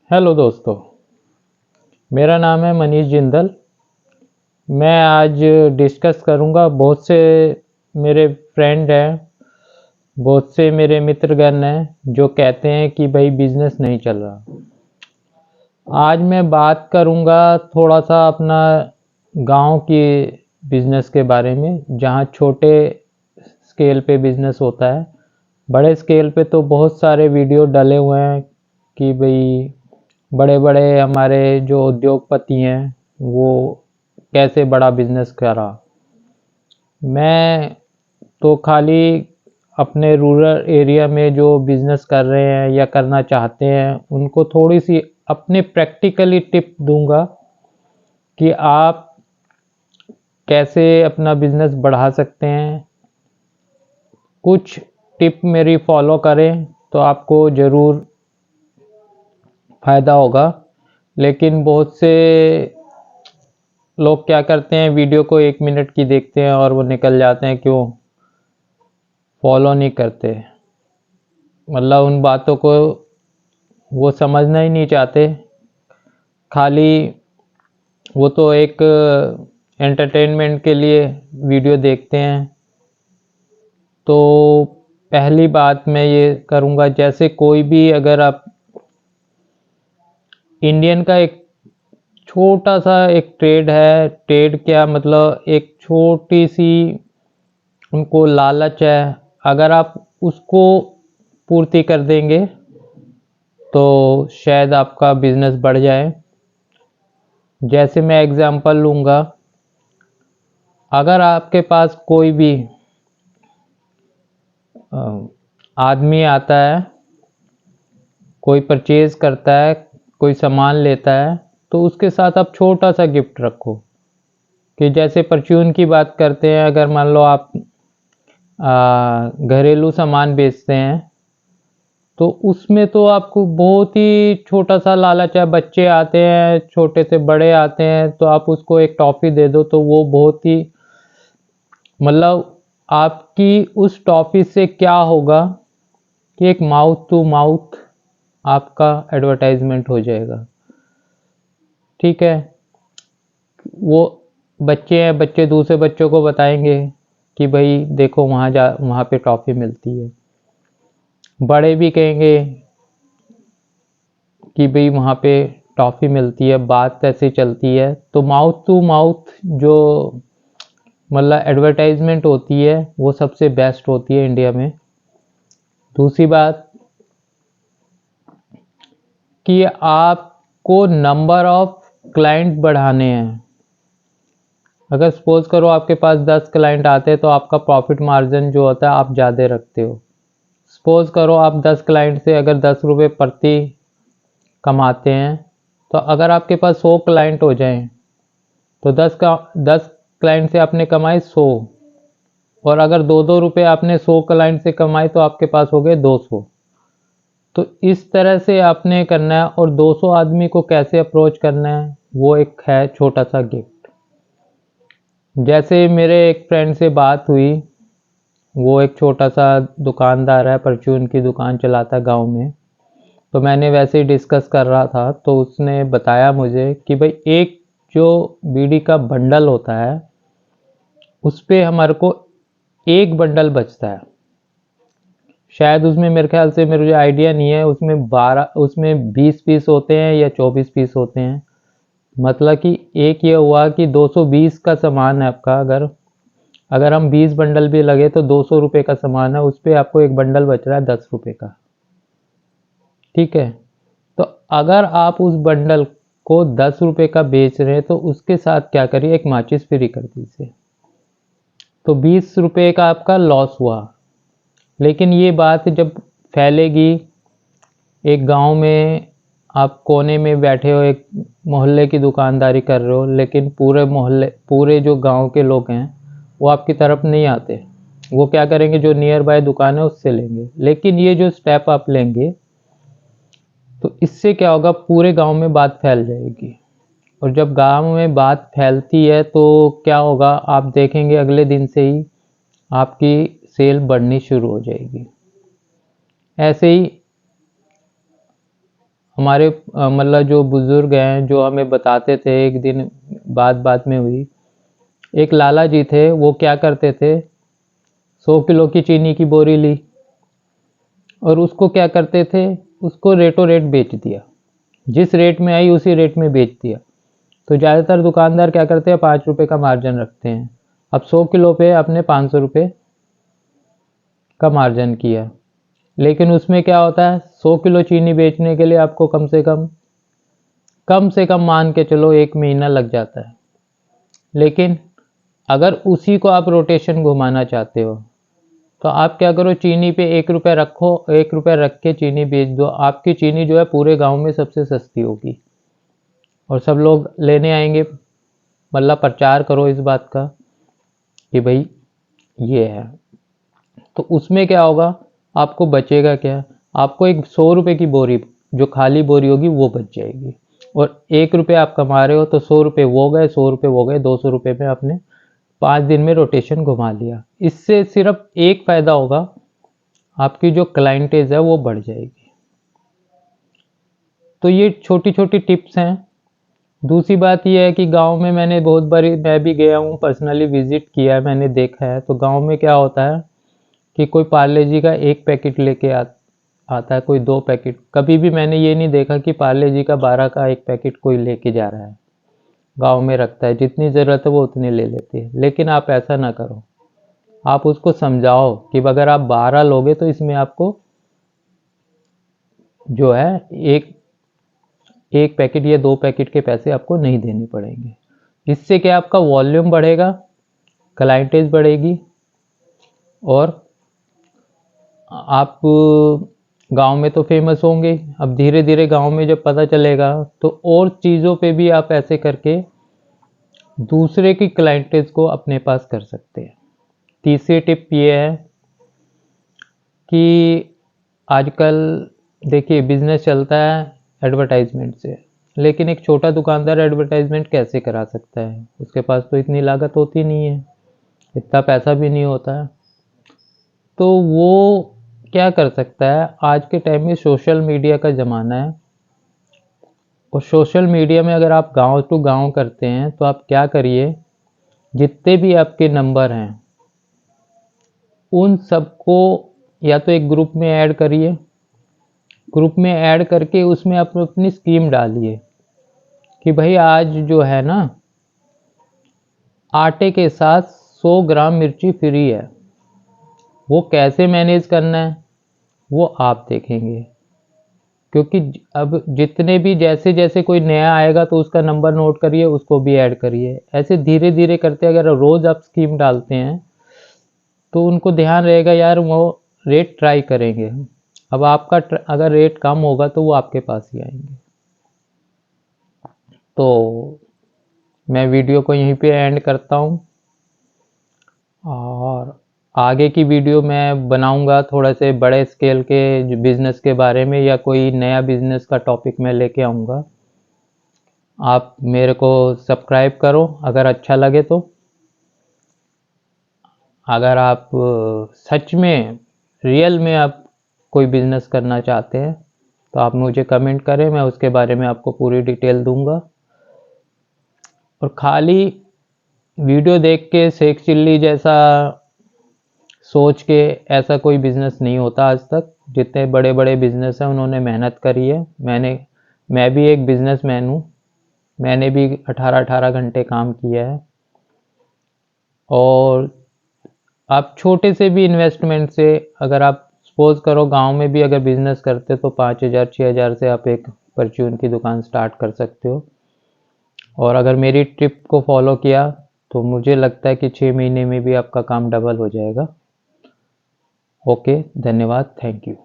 Hello दोस्तों, मेरा नाम है मनीष जिंदल। मैं आज डिस्कस करूंगा। बहुत से मेरे फ्रेंड हैं, बहुत से मेरे मित्रगण हैं जो कहते हैं कि भाई बिजनेस नहीं चल रहा। आज मैं बात करूंगा थोड़ा सा अपना गांव की बिजनेस के बारे में, जहां छोटे स्केल पे बिजनेस होता है। बड़े स्केल पे तो बहुत सारे वीडियो डले हुए हैं कि भाई बड़े बड़े हमारे जो उद्योगपति हैं वो कैसे बड़ा बिजनेस करा। मैं तो खाली अपने रूरल एरिया में जो बिजनेस कर रहे हैं या करना चाहते हैं उनको थोड़ी सी अपने प्रैक्टिकली टिप दूंगा कि आप कैसे अपना बिजनेस बढ़ा सकते हैं। कुछ टिप मेरी फॉलो करें तो आपको ज़रूर फ़ायदा होगा। लेकिन बहुत से लोग क्या करते हैं, वीडियो को 1 मिनट की देखते हैं और वो निकल जाते हैं, क्यों फॉलो नहीं करते। मतलब उन बातों को वो समझना ही नहीं चाहते। खाली वो तो एक एंटरटेनमेंट के लिए वीडियो देखते हैं। तो पहली बात मैं ये करूँगा, जैसे कोई भी अगर आप इंडियन का एक छोटा सा एक ट्रेड है, ट्रेड क्या मतलब एक छोटी सी उनको लालच है, अगर आप उसको पूर्ति कर देंगे तो शायद आपका बिजनेस बढ़ जाए। जैसे मैं एग्जांपल लूँगा, अगर आपके पास कोई भी आदमी आता है, कोई परचेज करता है, कोई सामान लेता है, तो उसके साथ आप छोटा सा गिफ्ट रखो। कि जैसे परचून की बात करते हैं, अगर मान लो आप घरेलू सामान बेचते हैं तो उसमें तो आपको बहुत ही छोटा सा लालच है। बच्चे आते हैं, छोटे से बड़े आते हैं, तो आप उसको एक टॉफ़ी दे दो तो वो बहुत ही मतलब आपकी उस टॉफ़ी से क्या होगा कि एक माउथ टू माउथ आपका एडवर्टाइजमेंट हो जाएगा। ठीक है, वो बच्चे हैं, बच्चे दूसरे बच्चों को बताएंगे कि भाई देखो वहाँ पे टॉफ़ी मिलती है। बड़े भी कहेंगे कि भाई वहाँ पे टॉफ़ी मिलती है, बात ऐसे चलती है। तो माउथ टू माउथ जो मतलब एडवर्टाइजमेंट होती है वो सबसे बेस्ट होती है इंडिया में। दूसरी बात कि आपको नंबर ऑफ क्लाइंट बढ़ाने हैं। अगर सपोज करो आपके पास 10 क्लाइंट आते हैं तो आपका प्रॉफिट मार्जिन जो होता है आप ज़्यादा रखते हो। सपोज करो आप 10 क्लाइंट से अगर 10 रुपये प्रति कमाते हैं, तो अगर आपके पास 100 क्लाइंट हो जाएं तो 10 क्लाइंट से आपने कमाए 100, और अगर 2-2 रुपये आपने 100 क्लाइंट से कमाए तो आपके पास हो गए 200। तो इस तरह से आपने करना है। और 200 आदमी को कैसे अप्रोच करना है वो एक है छोटा सा गिफ्ट। जैसे मेरे एक फ्रेंड से बात हुई, वो एक छोटा सा दुकानदार है, परचून की दुकान चलाता है गांव में। तो मैंने वैसे ही डिस्कस कर रहा था तो उसने बताया मुझे कि भाई एक जो बीड़ी का बंडल होता है उस पे हमारे को एक बंडल बचता है। शायद उसमें मेरे ख्याल से, मेरे को आइडिया नहीं है, उसमें 20 पीस होते हैं या 24 पीस होते हैं। मतलब कि एक ये हुआ कि 220 का सामान है आपका। अगर अगर हम 20 बंडल भी लगे तो 200 रुपये का सामान है, उस पर आपको एक बंडल बच रहा है 10 रुपये का। ठीक है, तो अगर आप उस बंडल को 10 रुपये का बेच रहे हैं तो उसके साथ क्या करिए, एक माचिस फ्री कर दीजिए। तो 20 रुपये का आपका लॉस हुआ। लेकिन ये बात जब फैलेगी, एक गांव में आप कोने में बैठे हो, एक मोहल्ले की दुकानदारी कर रहे हो, लेकिन पूरे जो गांव के लोग हैं वो आपकी तरफ नहीं आते। वो क्या करेंगे, जो नियर बाय दुकान है उससे लेंगे। लेकिन ये जो स्टेप आप लेंगे तो इससे क्या होगा, पूरे गांव में बात फैल जाएगी। और जब गांव में बात फैलती है तो क्या होगा, आप देखेंगे अगले दिन से ही आपकी सेल बढ़नी शुरू हो जाएगी। ऐसे ही हमारे मतलब जो बुजुर्ग हैं जो हमें बताते थे, एक दिन बात में हुई, एक लाला जी थे, वो क्या करते थे, 100 किलो की चीनी की बोरी ली और उसको क्या करते थे, उसको रेटो रेट बेच दिया, जिस रेट में आई उसी रेट में बेच दिया। तो ज़्यादातर दुकानदार क्या करते हैं, 5 रुपये का मार्जिन रखते हैं। अब 100 किलो पे आपने 500 रुपये का मार्जिन किया, लेकिन उसमें क्या होता है, 100 किलो चीनी बेचने के लिए आपको कम से कम मान के चलो 1 महीना लग जाता है। लेकिन अगर उसी को आप रोटेशन घुमाना चाहते हो तो आप क्या करो, चीनी पे 1 रुपया रखो, 1 रुपया रख के चीनी बेच दो। आपकी चीनी जो है पूरे गांव में सबसे सस्ती होगी और सब लोग लेने आएंगे। मतलब प्रचार करो इस बात का कि भाई ये है। तो उसमें क्या होगा, आपको बचेगा क्या, आपको एक 100 रुपये की बोरी, जो खाली बोरी होगी वो बच जाएगी। और 1 रुपये आप कमा रहे हो तो 100 रुपये वो गए, 100 रुपये वो गए, 200 रुपये में आपने 5 दिन में रोटेशन घुमा लिया। इससे सिर्फ एक फ़ायदा होगा, आपकी जो क्लाइंटेज है वो बढ़ जाएगी। तो ये छोटी छोटी टिप्स हैं। दूसरी बात यह है कि गांव में मैंने बहुत बारी, मैं भी गया हूँ, पर्सनली विजिट किया है, मैंने देखा है। तो गांव में क्या होता है कि कोई पार्ले जी का 1 पैकेट लेके आता है, कोई 2 पैकेट। कभी भी मैंने ये नहीं देखा कि पार्ले जी का 12 का 1 पैकेट कोई लेके जा रहा है। गांव में रखता है, जितनी ज़रूरत है वो उतनी ले लेती है। लेकिन आप ऐसा ना करो, आप उसको समझाओ कि अगर आप 12 लोगे तो इसमें आपको जो है एक पैकेट या 2 पैकेट के पैसे आपको नहीं देने पड़ेंगे। इससे क्या, आपका वॉल्यूम बढ़ेगा, क्लाइंटेज बढ़ेगी और आप गांव में तो फेमस होंगे। अब धीरे धीरे गांव में जब पता चलेगा तो और चीज़ों पे भी आप ऐसे करके दूसरे की क्लाइंटेज को अपने पास कर सकते हैं। तीसरी टिप ये है कि आजकल देखिए बिजनेस चलता है एडवर्टाइजमेंट से, लेकिन एक छोटा दुकानदार एडवर्टाइजमेंट कैसे करा सकता है, उसके पास तो इतनी लागत होती नहीं है, इतना पैसा भी नहीं होता है। तो वो क्या कर सकता है, आज के टाइम में सोशल मीडिया का ज़माना है और सोशल मीडिया में अगर आप गांव टू गांव करते हैं तो आप क्या करिए, जितने भी आपके नंबर हैं उन सबको या तो एक ग्रुप में ऐड करिए, ग्रुप में ऐड करके उसमें आप अपनी स्कीम डालिए कि भाई आज जो है ना, आटे के साथ 100 ग्राम मिर्ची फ्री है। वो कैसे मैनेज करना है वो आप देखेंगे, क्योंकि अब जितने भी जैसे जैसे कोई नया आएगा तो उसका नंबर नोट करिए, उसको भी ऐड करिए। ऐसे धीरे धीरे करते अगर रोज़ आप स्कीम डालते हैं तो उनको ध्यान रहेगा, यार वो रेट ट्राई करेंगे। अब आपका अगर रेट कम होगा तो वो आपके पास ही आएंगे। तो मैं वीडियो को यहीं पे एंड करता हूँ और आगे की वीडियो मैं बनाऊंगा थोड़े से बड़े स्केल के बिज़नेस के बारे में, या कोई नया बिज़नेस का टॉपिक मैं लेके आऊँगा। आप मेरे को सब्सक्राइब करो अगर अच्छा लगे तो। अगर आप सच में रियल में आप कोई बिज़नेस करना चाहते हैं तो आप मुझे कमेंट करें, मैं उसके बारे में आपको पूरी डिटेल दूंगा। और खाली वीडियो देख के शेख चिल्ली जैसा सोच के ऐसा कोई बिज़नेस नहीं होता आज तक। जितने बड़े बड़े बिज़नेस हैं उन्होंने मेहनत करी है। मैं भी एक बिज़नेसमैन हूँ, मैंने भी 18-18 घंटे काम किया है। और आप छोटे से भी इन्वेस्टमेंट से, अगर आप सपोज करो गांव में भी अगर बिज़नेस करते तो 5,000-6,000 से आप एक परचून की दुकान स्टार्ट कर सकते हो। और अगर मेरी टिप को फॉलो किया तो मुझे लगता है कि 6 महीने में भी आपका काम डबल हो जाएगा। ओके, धन्यवाद, थैंक यू।